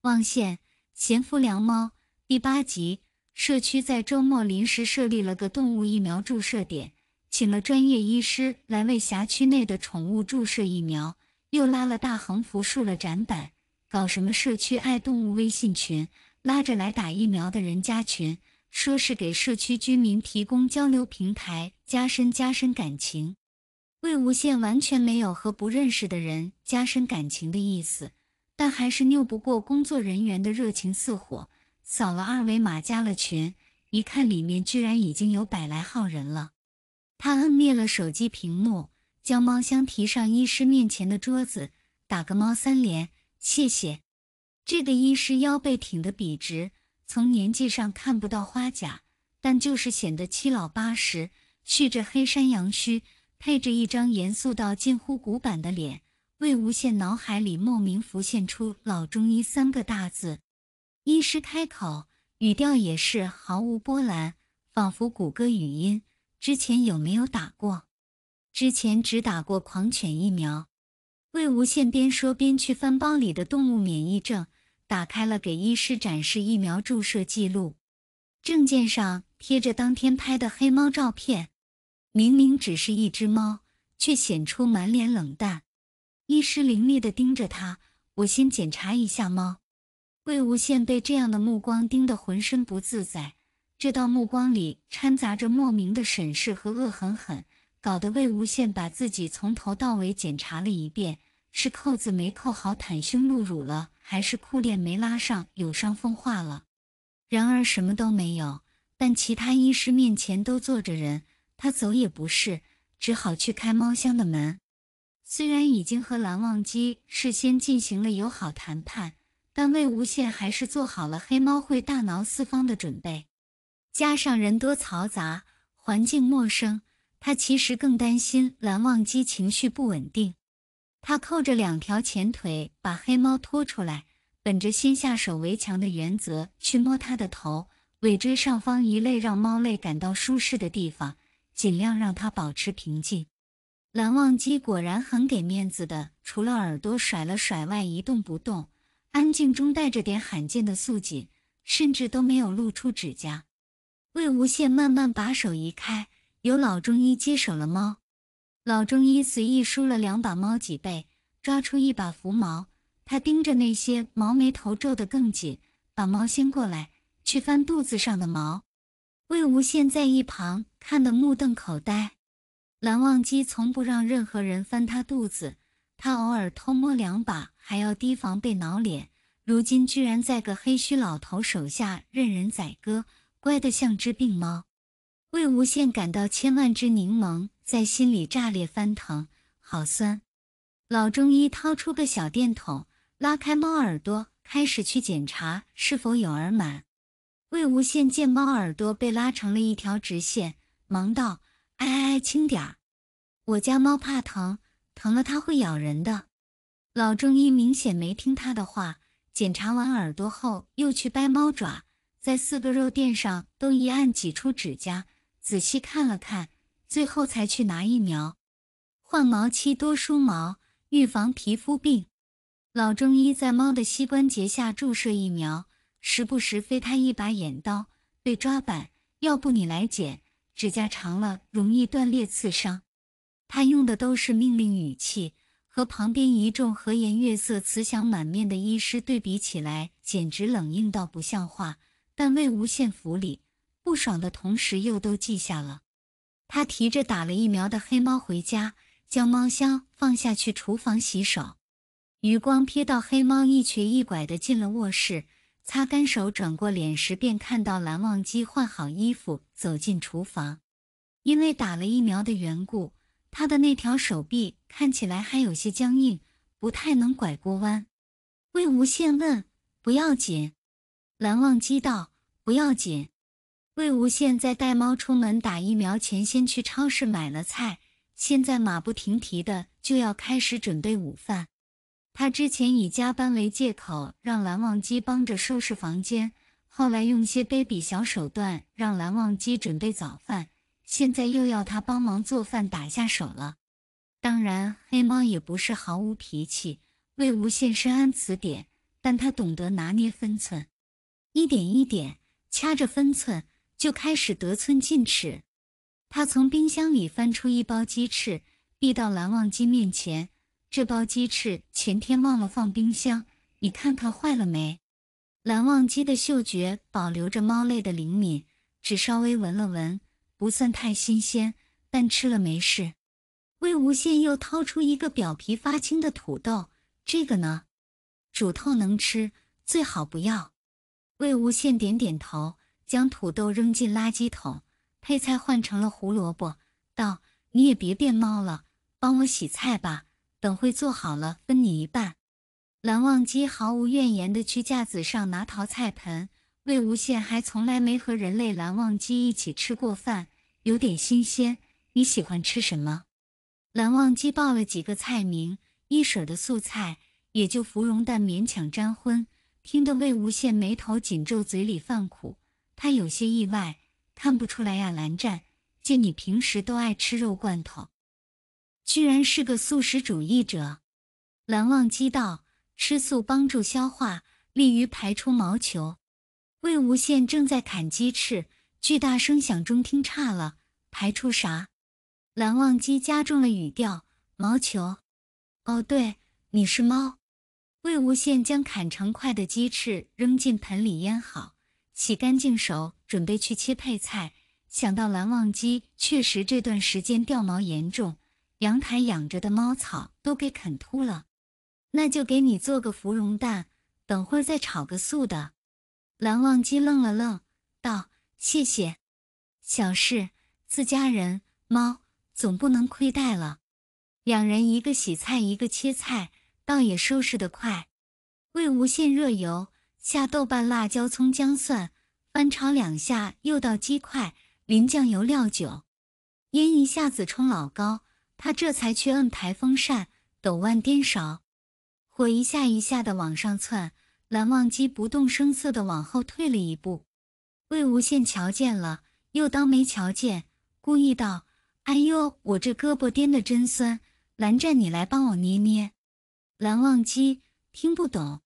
望县贤福良猫第8集，社区在周末临时设立了个动物疫苗注射点，请了专业医师来为辖区内的宠物注射疫苗，又拉了大横幅竖了展板，搞什么社区爱动物微信群，拉着来打疫苗的人加群，说是给社区居民提供交流平台，加深感情。魏无羡完全没有和不认识的人加深感情的意思，但还是拗不过工作人员的热情似火，扫了2维码加了群，一看里面居然已经有100来号人了。他摁灭了手机屏幕，将猫箱提上医师面前的桌子，打个猫3连，谢谢。这个医师腰背挺得笔直，从年纪上看不到花甲，但就是显得七老八十，蓄着黑山羊须，配着一张严肃到近乎古板的脸，魏无羡脑海里莫名浮现出老中医3个大字。医师开口，语调也是毫无波澜，仿佛谷歌语音。之前有没有打过？之前只打过狂犬疫苗。魏无羡边说边去翻包里的动物免疫证，打开了给医师展示疫苗注射记录。证件上贴着当天拍的黑猫照片，明明只是一只猫，却显出满脸冷淡。医师凌厉地盯着他，我先检查一下猫。魏无羡被这样的目光盯得浑身不自在，这道目光里掺杂着莫名的审视和恶狠狠，搞得魏无羡把自己从头到尾检查了一遍，是扣子没扣好袒胸露乳了，还是裤链没拉上有伤风化了。然而什么都没有，但其他医师面前都坐着人，他走也不是，只好去开猫箱的门。虽然已经和蓝忘机事先进行了友好谈判，但魏无羡还是做好了黑猫会大挠四方的准备。加上人多嘈杂，环境陌生，他其实更担心蓝忘机情绪不稳定。他扣着2条前腿把黑猫拖出来，本着先下手为强的原则去摸它的头，尾椎上方一类让猫类感到舒适的地方，尽量让它保持平静。蓝忘机果然很给面子的，除了耳朵甩了甩外一动不动，安静中带着点罕见的肃谨，甚至都没有露出指甲。魏无羡慢慢把手移开，由老中医接手了猫。老中医随意梳了2把猫脊背，抓出1把浮毛，他盯着那些毛眉头皱得更紧，把猫掀过来，去翻肚子上的毛。魏无羡在一旁看得目瞪口呆。蓝忘机从不让任何人翻他肚子，他偶尔偷摸2把，还要提防被挠脸，如今居然在个黑须老头手下任人宰割，乖得像只病猫。魏无羡感到千万只柠檬在心里炸裂翻腾，好酸。老中医掏出个小电筒，拉开猫耳朵，开始去检查是否有耳螨。魏无羡见猫耳朵被拉成了一条直线，忙道：哎，轻点儿，我家猫怕疼，疼了它会咬人的。老中医明显没听他的话，检查完耳朵后又去掰猫爪，在4个肉垫上都一按挤出指甲，仔细看了看，最后才去拿疫苗。换毛期多梳毛，预防皮肤病。老中医在猫的膝关节下注射疫苗，时不时飞他一把眼刀，被抓板，要不你来剪，指甲长了容易断裂刺伤。他用的都是命令语气，和旁边一众和颜悦色慈祥满面的医师对比起来，简直冷硬到不像话。但魏无羡服里不爽的同时又都记下了。他提着打了疫苗的黑猫回家，将猫箱放下去厨房洗手。余光瞥到黑猫一瘸一拐地进了卧室，擦干手转过脸时便看到蓝忘机换好衣服走进厨房。因为打了疫苗的缘故，他的那条手臂看起来还有些僵硬，不太能拐过弯。魏无羡问：不要紧？蓝忘机道：不要紧。魏无羡在带猫出门打疫苗前先去超市买了菜，现在马不停蹄的就要开始准备午饭。他之前以加班为借口让蓝忘机帮着收拾房间，后来用些卑鄙小手段让蓝忘机准备早饭，现在又要他帮忙做饭打下手了。当然黑猫也不是毫无脾气，魏无羡深谙此点，但他懂得拿捏分寸，一点一点掐着分寸，就开始得寸进尺。他从冰箱里翻出一包鸡翅，递到蓝忘机面前。这包鸡翅前天忘了放冰箱，你看看坏了没？蓝忘机的嗅觉保留着猫类的灵敏，只稍微闻了闻，不算太新鲜，但吃了没事。魏无羡又掏出一个表皮发青的土豆，这个呢？煮透能吃，最好不要。魏无羡点点头，将土豆扔进垃圾桶，配菜换成了胡萝卜，道：你也别变猫了，帮我洗菜吧，等会做好了分你一半。蓝忘机毫无怨言地去架子上拿陶菜盆，魏无羡还从来没和人类蓝忘机一起吃过饭，有点新鲜。你喜欢吃什么？蓝忘机报了几个菜名，一水的素菜，也就芙蓉蛋勉强沾荤，听得魏无羡眉头紧皱，嘴里犯苦。他有些意外，看不出来呀，蓝湛，见你平时都爱吃肉罐头，居然是个素食主义者。蓝忘机道：吃素帮助消化，利于排出毛球。魏无羡正在砍鸡翅，巨大声响中听岔了，排出啥？蓝忘机加重了语调：毛球。哦对，你是猫。魏无羡将砍成块的鸡翅扔进盆里腌好，洗干净手，准备去切配菜。想到蓝忘机确实这段时间掉毛严重，阳台养着的猫草都给啃秃了，那就给你做个芙蓉蛋，等会儿再炒个素的。蓝忘机愣了愣，道：谢谢。小事，自家人，猫总不能亏待了。两人一个洗菜一个切菜，倒也收拾得快。魏无羡热油，下豆瓣、辣椒、葱、姜、蒜，翻炒两下，又倒鸡块，淋酱油料酒，烟一下子冲老高，他这才去摁台风扇，抖腕颠勺，火一下一下的往上窜。蓝忘机不动声色地往后退了一步。魏无羡瞧见了，又当没瞧见，故意道：哎呦，我这胳膊颠得真酸，蓝湛你来帮我捏捏。蓝忘机听不懂。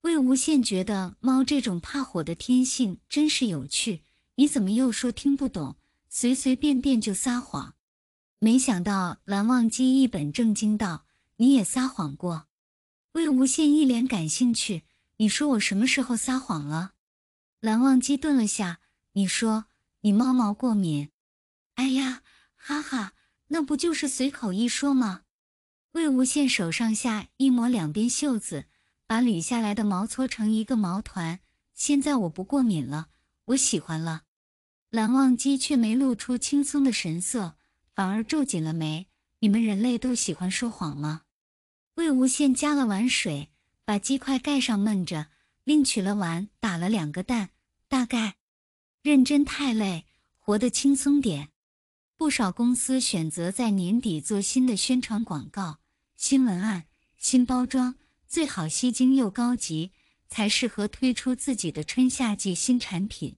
魏无羡觉得猫这种怕火的天性真是有趣，你怎么又说听不懂，随随便便就撒谎。没想到蓝忘机一本正经道：你也撒谎过。魏无羡一脸感兴趣：你说我什么时候撒谎了？蓝忘机顿了下：你说你猫毛过敏。哎呀，哈哈，那不就是随口一说吗？魏无羡手上下一抹两边袖子，把捋下来的毛搓成一个毛团。现在我不过敏了，我喜欢了。蓝忘机却没露出轻松的神色，反而皱紧了眉：你们人类都喜欢说谎吗？魏无羡加了碗水，把鸡块盖上焖着，另取了碗，打了2个蛋。大概认真太累，活得轻松点。不少公司选择在年底做新的宣传广告，新文案、新包装，最好吸睛又高级，才适合推出自己的春夏季新产品。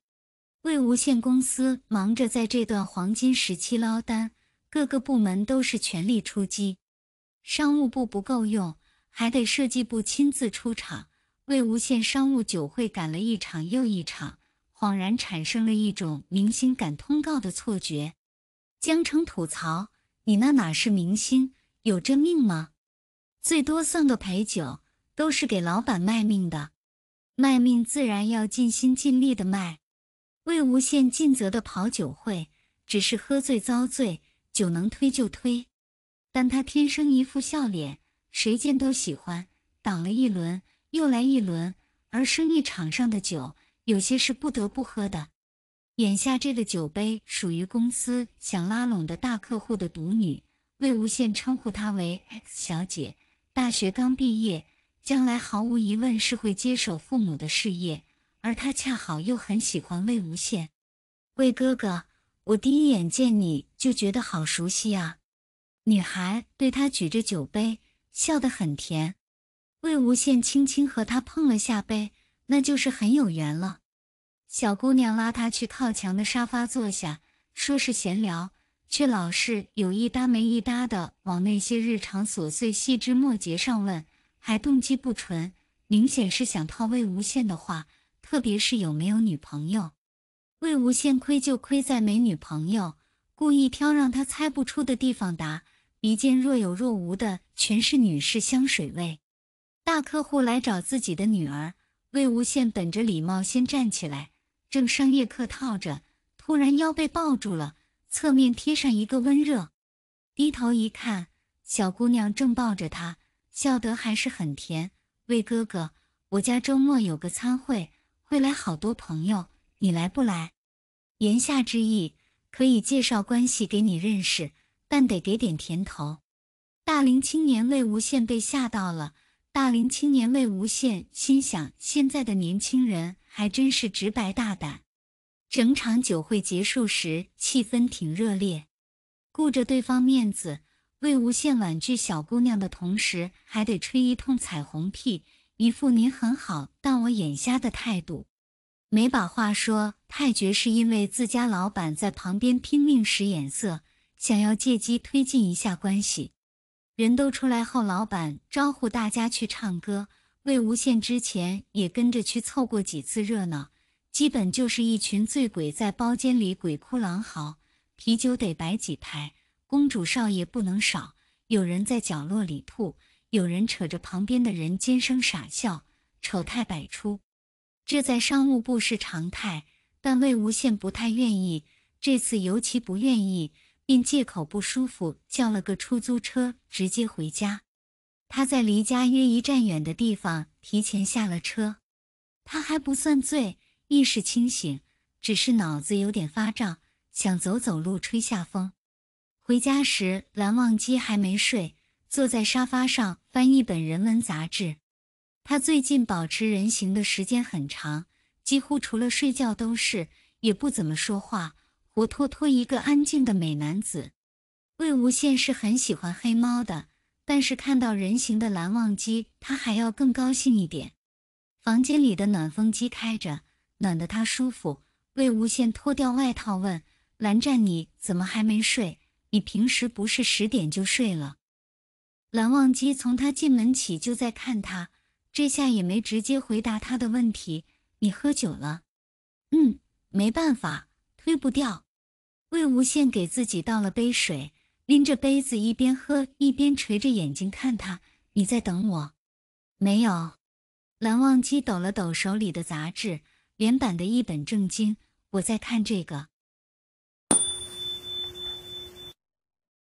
魏无羡公司忙着在这段黄金时期捞单，各个部门都是全力出击。商务部不够用，还得设计部亲自出场。魏无羡商务酒会赶了一场又一场，恍然产生了一种明星赶通告的错觉。江城吐槽：你那哪是明星，有真命吗？最多算个陪酒，都是给老板卖命的。卖命自然要尽心尽力的卖。魏无羡尽责的跑酒会，只是喝醉遭罪，酒能推就推。但他天生一副笑脸，谁见都喜欢，挡了一轮又来一轮。而生意场上的酒，有些是不得不喝的。眼下这个酒杯属于公司想拉拢的大客户的独女，魏无羡称呼她为 X 小姐，大学刚毕业，将来毫无疑问是会接手父母的事业，而她恰好又很喜欢魏无羡。魏哥哥，我第一眼见你就觉得好熟悉啊。女孩对他举着酒杯，笑得很甜。魏无羡轻轻和她碰了下杯，那就是很有缘了。小姑娘拉他去靠墙的沙发坐下，说是闲聊，却老是有一搭没一搭的往那些日常琐碎细枝末节上问，还动机不纯，明显是想套魏无羡的话，特别是有没有女朋友。魏无羡亏就亏在没女朋友，故意挑让他猜不出的地方答，鼻尖若有若无的全是女士香水味。大客户来找自己的女儿，魏无羡本着礼貌先站起来，正商业客套着，突然腰被抱住了，侧面贴上一个温热。低头一看，小姑娘正抱着他，笑得还是很甜。魏哥哥，我家周末有个餐会，会来好多朋友，你来不来？言下之意，可以介绍关系给你认识，但得给点甜头。大龄青年魏无羡被吓到了。大龄青年魏无羡心想，现在的年轻人还真是直白大胆。整场酒会结束时，气氛挺热烈。顾着对方面子，魏无羡婉拒小姑娘的同时，还得吹一通彩虹屁，一副您很好，但我眼瞎的态度。没把话说太绝，是因为自家老板在旁边拼命使眼色，想要借机推进一下关系。人都出来后，老板招呼大家去唱歌，魏无羡之前也跟着去凑过几次热闹，基本就是一群醉鬼在包间里鬼哭狼嚎，啤酒得摆几排，公主少爷不能少，有人在角落里吐，有人扯着旁边的人尖声傻笑，丑态百出。这在商务部是常态，但魏无羡不太愿意，这次尤其不愿意，便借口不舒服叫了个出租车直接回家。他在离家约1站远的地方提前下了车。他还不算醉，意识清醒，只是脑子有点发胀，想走走路吹下风。回家时蓝忘机还没睡，坐在沙发上翻一本人文杂志。他最近保持人形的时间很长，几乎除了睡觉都是，也不怎么说话，活脱脱一个安静的美男子。魏无羡是很喜欢黑猫的，但是看到人形的蓝忘机，他还要更高兴一点。房间里的暖风机开着，暖得他舒服。魏无羡脱掉外套问：蓝湛，你怎么还没睡？你平时不是10点就睡了？蓝忘机从他进门起就在看他，这下也没直接回答他的问题。你喝酒了？没办法，推不掉。魏无羡给自己倒了杯水，拎着杯子一边喝一边垂着眼睛看他。你在等我？没有。蓝忘机抖了抖手里的杂志，连版的一本正经。我在看这个。